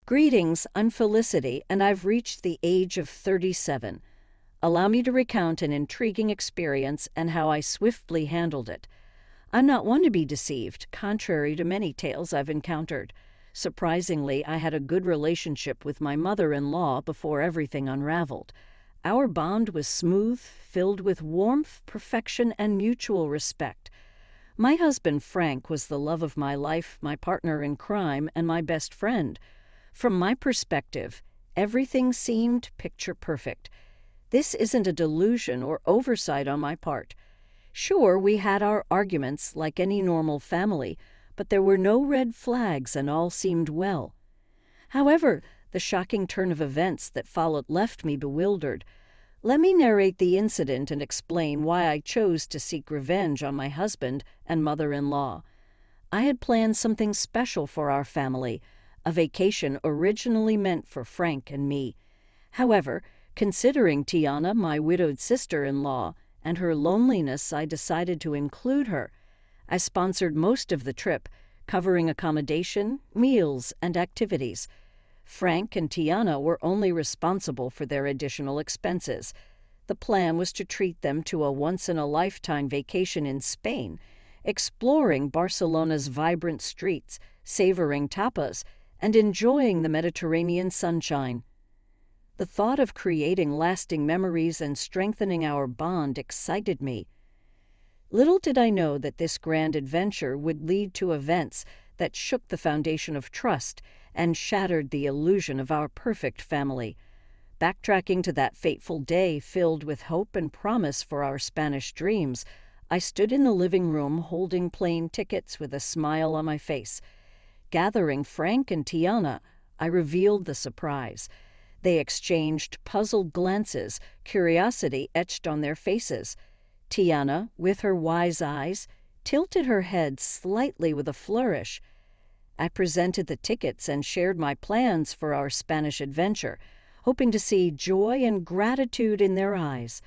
Greetings, I'm Felicity, and I've reached the age of 37. Allow me to recount an intriguing experience and how I swiftly handled it. I'm not one to be deceived, contrary to many tales I've encountered. Surprisingly, I had a good relationship with my mother-in-law before everything unraveled. Our bond was smooth, filled with warmth, perfection, and mutual respect. My husband Frank was the love of my life, my partner in crime, and my best friend. From my perspective, everything seemed picture perfect. This isn't a delusion or oversight on my part. Sure, we had our arguments like any normal family, but there were no red flags and all seemed well. However, the shocking turn of events that followed left me bewildered. Let me narrate the incident and explain why I chose to seek revenge on my husband and mother-in-law. I had planned something special for our family, a vacation originally meant for Frank and me. However, considering Tiana, my widowed sister-in-law, and her loneliness, I decided to include her. I sponsored most of the trip, covering accommodation, meals, and activities. Frank and Tiana were only responsible for their additional expenses. The plan was to treat them to a once-in-a-lifetime vacation in Spain, exploring Barcelona's vibrant streets, savoring tapas, and enjoying the Mediterranean sunshine. The thought of creating lasting memories and strengthening our bond excited me. Little did I know that this grand adventure would lead to events that shook the foundation of trust and shattered the illusion of our perfect family. Backtracking to that fateful day filled with hope and promise for our Spanish dreams, I stood in the living room holding plane tickets with a smile on my face. Gathering Frank and Tiana, I revealed the surprise. They exchanged puzzled glances, curiosity etched on their faces. Tiana, with her wise eyes, tilted her head slightly with a flourish. I presented the tickets and shared my plans for our Spanish adventure, hoping to see joy and gratitude in their eyes.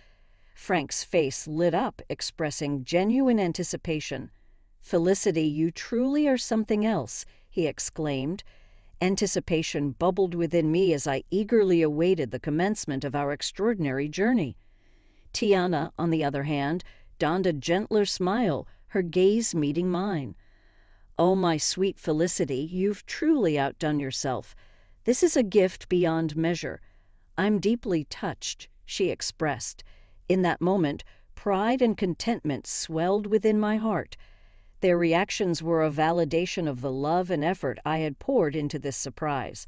Frank's face lit up, expressing genuine anticipation. "Felicity, you truly are something else," he exclaimed. Anticipation bubbled within me as I eagerly awaited the commencement of our extraordinary journey. Tiana, on the other hand, donned a gentler smile, her gaze meeting mine. "Oh, my sweet Felicity, you've truly outdone yourself. This is a gift beyond measure. I'm deeply touched," she expressed. In that moment, pride and contentment swelled within my heart. Their reactions were a validation of the love and effort I had poured into this surprise.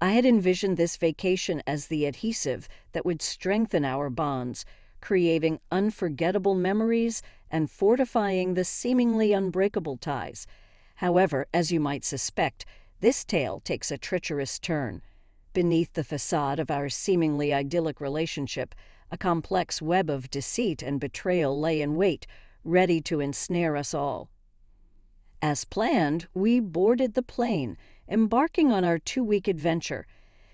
I had envisioned this vacation as the adhesive that would strengthen our bonds, creating unforgettable memories and fortifying the seemingly unbreakable ties. However, as you might suspect, this tale takes a treacherous turn. Beneath the facade of our seemingly idyllic relationship, a complex web of deceit and betrayal lay in wait, ready to ensnare us all. As planned, we boarded the plane, embarking on our 2-week adventure.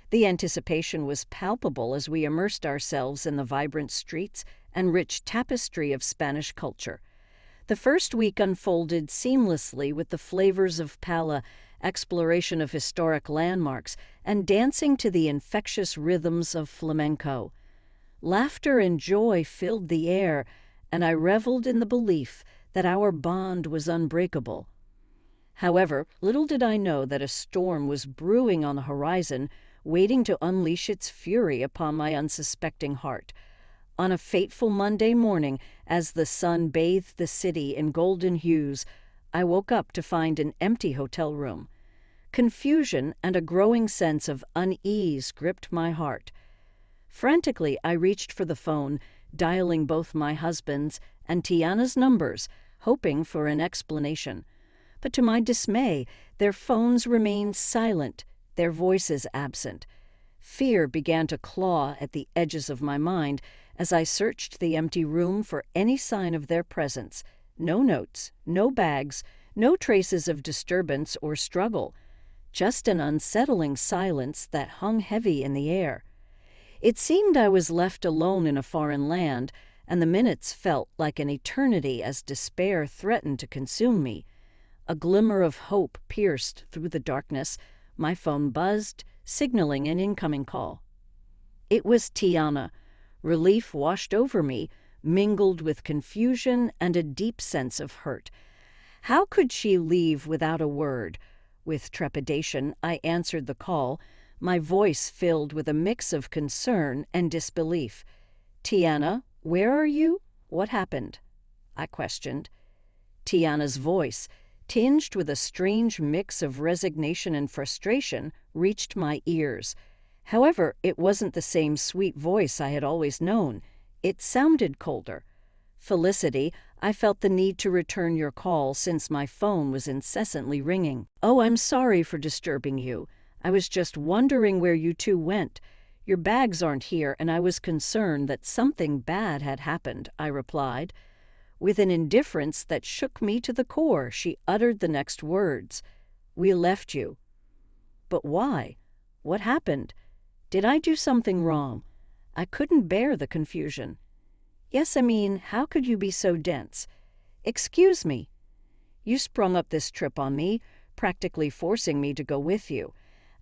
The anticipation was palpable as we immersed ourselves in the vibrant streets and rich tapestry of Spanish culture. The first week unfolded seamlessly with the flavors of pala, exploration of historic landmarks, and dancing to the infectious rhythms of flamenco. Laughter and joy filled the air, and I reveled in the belief that our bond was unbreakable. However, little did I know that a storm was brewing on the horizon, waiting to unleash its fury upon my unsuspecting heart. On a fateful Monday morning, as the sun bathed the city in golden hues, I woke up to find an empty hotel room. Confusion and a growing sense of unease gripped my heart. Frantically, I reached for the phone, dialing both my husband's and Tiana's numbers, hoping for an explanation. But to my dismay, their phones remained silent, their voices absent. Fear began to claw at the edges of my mind as I searched the empty room for any sign of their presence. No notes, no bags, no traces of disturbance or struggle. Just an unsettling silence that hung heavy in the air. It seemed I was left alone in a foreign land, and the minutes felt like an eternity as despair threatened to consume me. A glimmer of hope pierced through the darkness, My phone buzzed, signaling an incoming call. It was Tiana. Relief washed over me, mingled with confusion and a deep sense of hurt. How could she leave without a word? With trepidation, I answered the call, my voice filled with a mix of concern and disbelief. "Tiana, where are you? What happened?" I questioned. Tiana's voice, tinged with a strange mix of resignation and frustration, reached my ears. However, it wasn't the same sweet voice I had always known. It sounded colder. "Felicity, I felt the need to return your call since my phone was incessantly ringing." "Oh, I'm sorry for disturbing you. I was just wondering where you two went. Your bags aren't here, and I was concerned that something bad had happened," I replied. With an indifference that shook me to the core, she uttered the next words. "We left you." "But why? What happened? Did I do something wrong?" I couldn't bear the confusion. "Yes, I mean, how could you be so dense?" "Excuse me. You sprung up this trip on me, practically forcing me to go with you.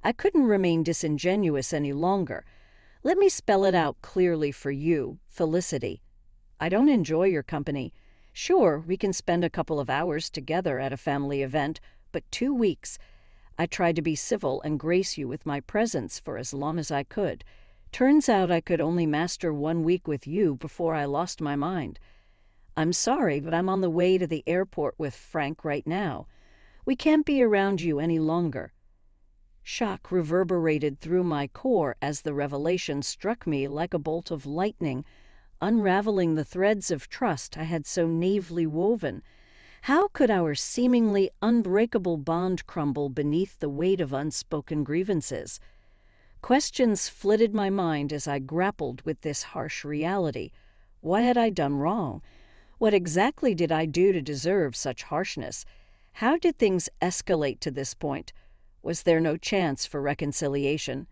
I couldn't remain disingenuous any longer. Let me spell it out clearly for you, Felicity. I don't enjoy your company. Sure, we can spend a couple of hours together at a family event, but 2 weeks. I tried to be civil and grace you with my presence for as long as I could. Turns out I could only master 1 week with you before I lost my mind. I'm sorry, but I'm on the way to the airport with Frank right now. We can't be around you any longer." Shock reverberated through my core as the revelation struck me like a bolt of lightning, unraveling the threads of trust I had so naively woven. How could our seemingly unbreakable bond crumble beneath the weight of unspoken grievances? Questions flitted my mind as I grappled with this harsh reality. What had I done wrong? What exactly did I do to deserve such harshness? How did things escalate to this point? Was there no chance for reconciliation?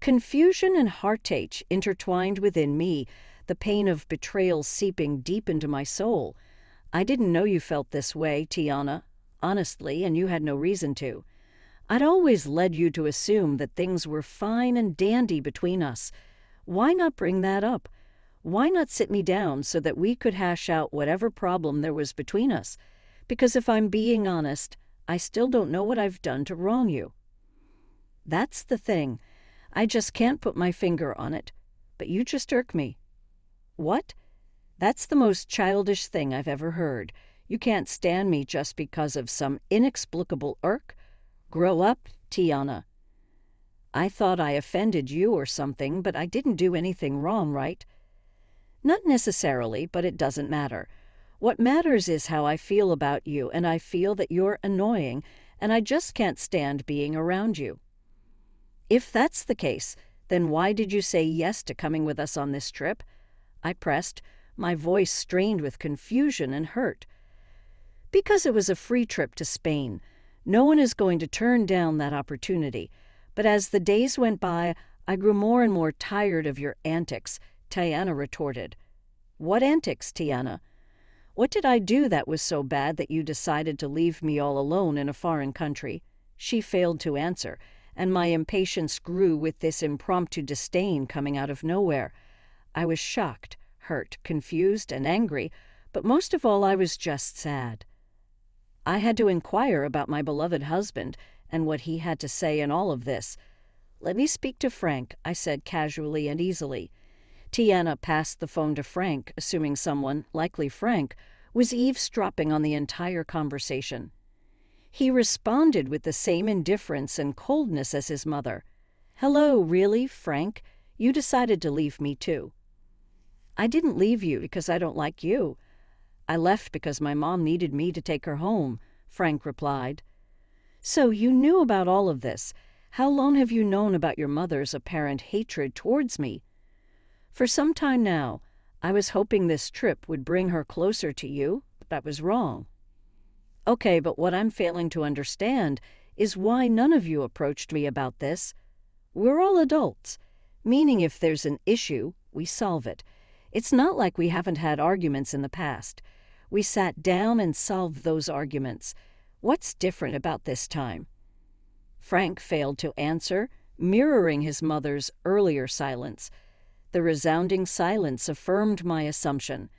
Confusion and heartache intertwined within me, the pain of betrayal seeping deep into my soul. "I didn't know you felt this way, Tiana, honestly, and you had no reason to. I'd always led you to assume that things were fine and dandy between us. Why not bring that up? Why not sit me down so that we could hash out whatever problem there was between us? Because if I'm being honest, I still don't know what I've done to wrong you." "That's the thing. I just can't put my finger on it. But you just irk me." "What? That's the most childish thing I've ever heard. You can't stand me just because of some inexplicable irk? Grow up, Tiana." "I thought I offended you or something, but I didn't do anything wrong, right?" "Not necessarily, but it doesn't matter. What matters is how I feel about you, and I feel that you're annoying, and I just can't stand being around you." "If that's the case, then why did you say yes to coming with us on this trip?" I pressed, my voice strained with confusion and hurt. "Because it was a free trip to Spain. No one is going to turn down that opportunity. But as the days went by, I grew more and more tired of your antics," Tiana retorted. "What antics, Tiana? What did I do that was so bad that you decided to leave me all alone in a foreign country?" She failed to answer, and my impatience grew with this impromptu disdain coming out of nowhere. I was shocked, hurt, confused, and angry, but most of all I was just sad. I had to inquire about my beloved husband and what he had to say in all of this. "Let me speak to Frank," I said casually and easily. Tiana passed the phone to Frank, assuming someone, likely Frank, was eavesdropping on the entire conversation. He responded with the same indifference and coldness as his mother. "Hello, really, Frank? You decided to leave me too." "I didn't leave you because I don't like you. I left because my mom needed me to take her home," Frank replied. "So you knew about all of this. How long have you known about your mother's apparent hatred towards me?" "For some time now. I was hoping this trip would bring her closer to you, but that was wrong." "Okay, but what I'm failing to understand is why none of you approached me about this. We're all adults, meaning if there's an issue, we solve it. It's not like we haven't had arguments in the past. We sat down and solved those arguments. What's different about this time?" Frank failed to answer, mirroring his mother's earlier silence. The resounding silence affirmed my assumption.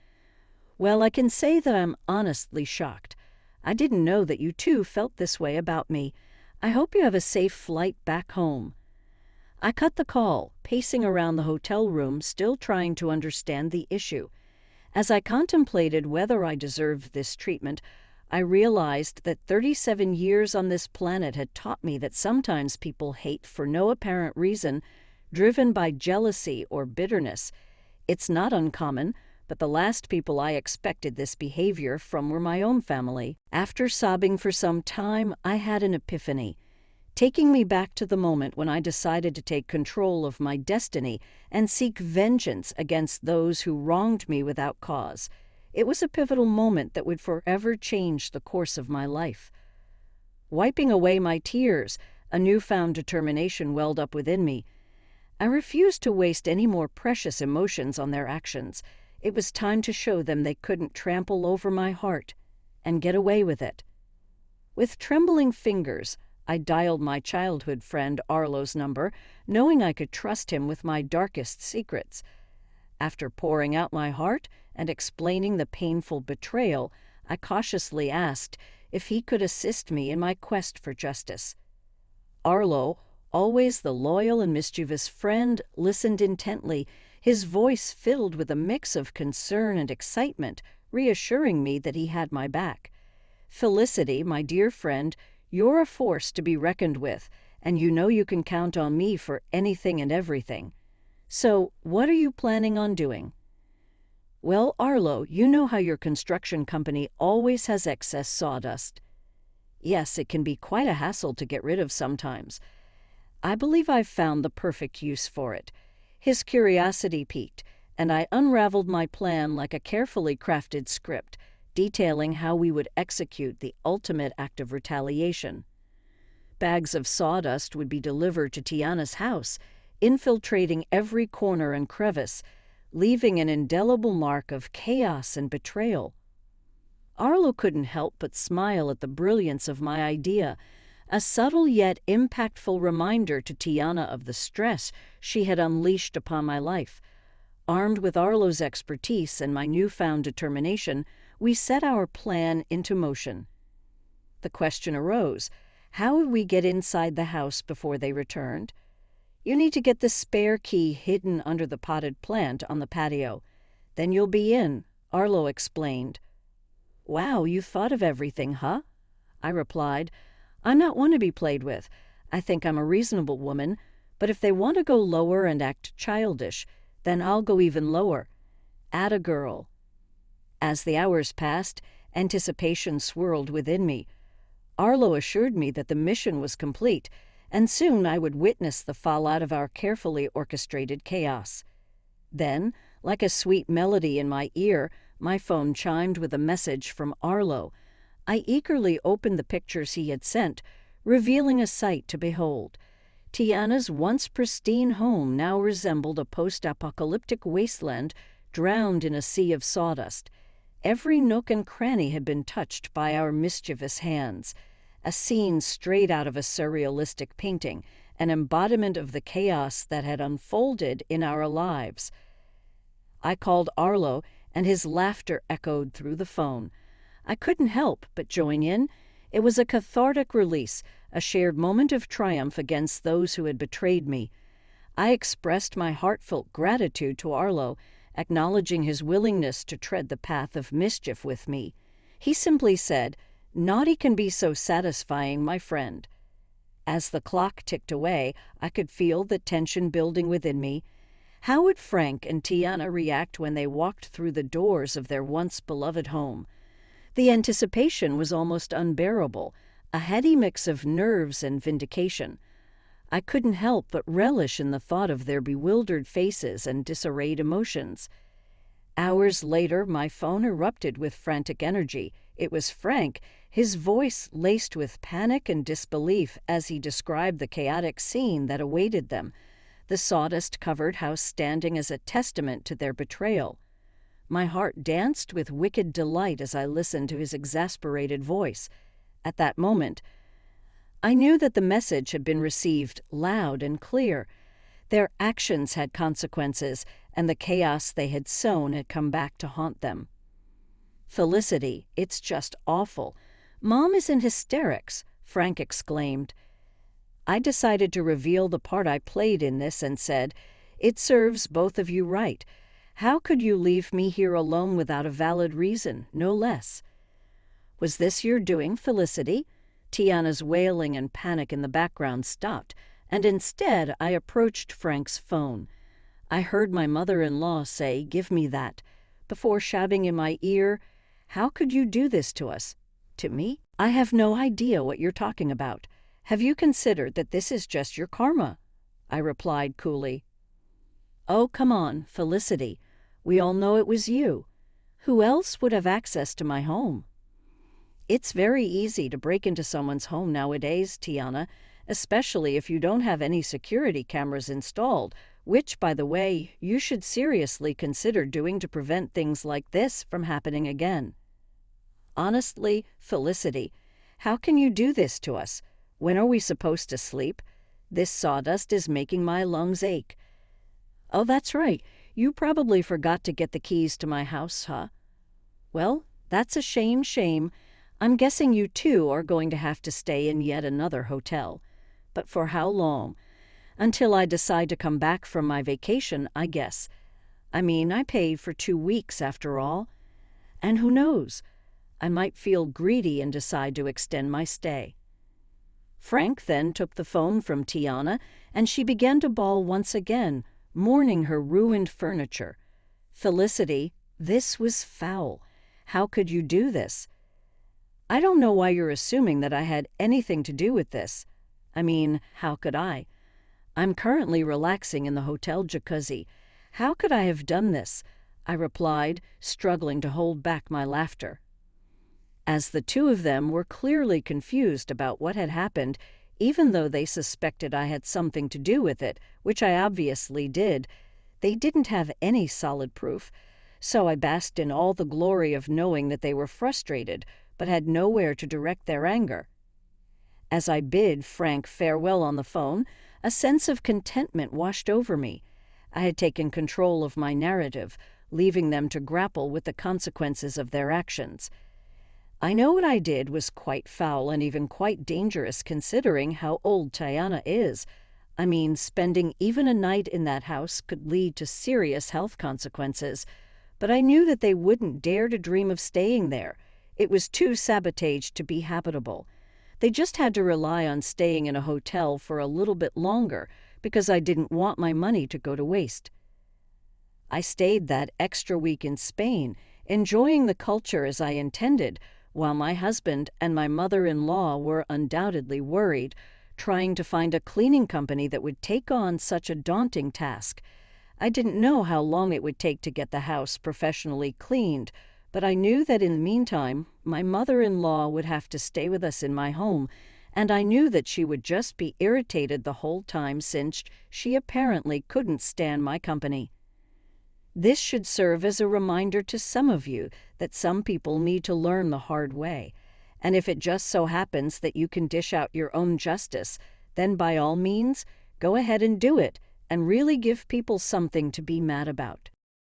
Well, I can say that I'm honestly shocked. I didn't know that you too felt this way about me. I hope you have a safe flight back home. I cut the call, pacing around the hotel room, still trying to understand the issue. As I contemplated whether I deserved this treatment, I realized that 37 years on this planet had taught me that sometimes people hate for no apparent reason, driven by jealousy or bitterness. It's not uncommon, but the last people I expected this behavior from were my own family. After sobbing for some time, I had an epiphany, taking me back to the moment when I decided to take control of my destiny and seek vengeance against those who wronged me without cause. It was a pivotal moment that would forever change the course of my life. Wiping away my tears, a newfound determination welled up within me. I refused to waste any more precious emotions on their actions. It was time to show them they couldn't trample over my heart and get away with it. With trembling fingers, I dialed my childhood friend Arlo's number, knowing I could trust him with my darkest secrets. After pouring out my heart and explaining the painful betrayal, I cautiously asked if he could assist me in my quest for justice. Arlo, always the loyal and mischievous friend, listened intently, his voice filled with a mix of concern and excitement, reassuring me that he had my back. "Felicity, my dear friend, you're a force to be reckoned with, and you know you can count on me for anything and everything. So, what are you planning on doing?" "Well, Arlo, you know how your construction company always has excess sawdust." "Yes, it can be quite a hassle to get rid of sometimes. I believe I've found the perfect use for it." His curiosity piqued, and I unraveled my plan like a carefully crafted script, detailing how we would execute the ultimate act of retaliation. Bags of sawdust would be delivered to Tiana's house, infiltrating every corner and crevice, leaving an indelible mark of chaos and betrayal. Arlo couldn't help but smile at the brilliance of my idea, a subtle yet impactful reminder to Tiana of the stress she had unleashed upon my life. Armed with Arlo's expertise and my newfound determination, we set our plan into motion. The question arose, how would we get inside the house before they returned? "You need to get the spare key hidden under the potted plant on the patio. Then you'll be in," Arlo explained. "Wow, you thought of everything, huh?" I replied. "I'm not one to be played with. I think I'm a reasonable woman, but if they want to go lower and act childish, then I'll go even lower. Atta girl." As the hours passed, anticipation swirled within me. Arlo assured me that the mission was complete, and soon I would witness the fallout of our carefully orchestrated chaos. Then, like a sweet melody in my ear, my phone chimed with a message from Arlo. I eagerly opened the pictures he had sent, revealing a sight to behold. Tiana's once pristine home now resembled a post-apocalyptic wasteland drowned in a sea of sawdust. Every nook and cranny had been touched by our mischievous hands, a scene straight out of a surrealistic painting, an embodiment of the chaos that had unfolded in our lives. I called Arlo, and his laughter echoed through the phone. I couldn't help but join in. It was a cathartic release, a shared moment of triumph against those who had betrayed me. I expressed my heartfelt gratitude to Arlo, acknowledging his willingness to tread the path of mischief with me. He simply said, "Naughty can be so satisfying, my friend." As the clock ticked away, I could feel the tension building within me. How would Frank and Tiana react when they walked through the doors of their once beloved home? The anticipation was almost unbearable, a heady mix of nerves and vindication. I couldn't help but relish in the thought of their bewildered faces and disarrayed emotions. Hours later, my phone erupted with frantic energy. It was Frank, his voice laced with panic and disbelief as he described the chaotic scene that awaited them, the sawdust-covered house standing as a testament to their betrayal. My heart danced with wicked delight as I listened to his exasperated voice. At that moment, I knew that the message had been received loud and clear. Their actions had consequences, and the chaos they had sown had come back to haunt them. "Felicity, it's just awful. Mom is in hysterics," Frank exclaimed. I decided to reveal the part I played in this and said, "It serves both of you right. How could you leave me here alone without a valid reason, no less?" "Was this your doing, Felicity?" Tiana's wailing and panic in the background stopped, and instead I approached Frank's phone. I heard my mother-in-law say, "Give me that," before shouting in my ear, "How could you do this to us?" "To me? I have no idea what you're talking about. Have you considered that this is just your karma?" I replied coolly. "Oh, come on, Felicity. We all know it was you. Who else would have access to my home?" "It's very easy to break into someone's home nowadays, Tiana, especially if you don't have any security cameras installed, which, by the way, you should seriously consider doing to prevent things like this from happening again." "Honestly, Felicity, how can you do this to us? When are we supposed to sleep? This sawdust is making my lungs ache." "Oh, that's right. You probably forgot to get the keys to my house, huh? Well, that's a shame. I'm guessing you too are going to have to stay in yet another hotel. But for how long? Until I decide to come back from my vacation, I guess. I mean, I paid for 2 weeks after all. And who knows? I might feel greedy and decide to extend my stay." Frank then took the phone from Tiana, and she began to bawl once again, mourning her ruined furniture. "Felicity, this was foul. How could you do this?" "I don't know why you're assuming that I had anything to do with this. I mean, how could I? I'm currently relaxing in the hotel jacuzzi. How could I have done this?" I replied, struggling to hold back my laughter. As the two of them were clearly confused about what had happened, even though they suspected I had something to do with it, which I obviously did, they didn't have any solid proof, so I basked in all the glory of knowing that they were frustrated, but had nowhere to direct their anger. As I bid Frank farewell on the phone, a sense of contentment washed over me. I had taken control of my narrative, leaving them to grapple with the consequences of their actions. I know what I did was quite foul and even quite dangerous considering how old Tiana is. I mean, spending even a night in that house could lead to serious health consequences. But I knew that they wouldn't dare to dream of staying there. It was too sabotaged to be habitable. They just had to rely on staying in a hotel for a little bit longer because I didn't want my money to go to waste. I stayed that extra week in Spain, enjoying the culture as I intended, while my husband and my mother-in-law were undoubtedly worried, trying to find a cleaning company that would take on such a daunting task. I didn't know how long it would take to get the house professionally cleaned, but I knew that in the meantime, my mother-in-law would have to stay with us in my home, and I knew that she would just be irritated the whole time since she apparently couldn't stand my company. This should serve as a reminder to some of you that some people need to learn the hard way, and if it just so happens that you can dish out your own justice, then by all means, go ahead and do it, and really give people something to be mad about.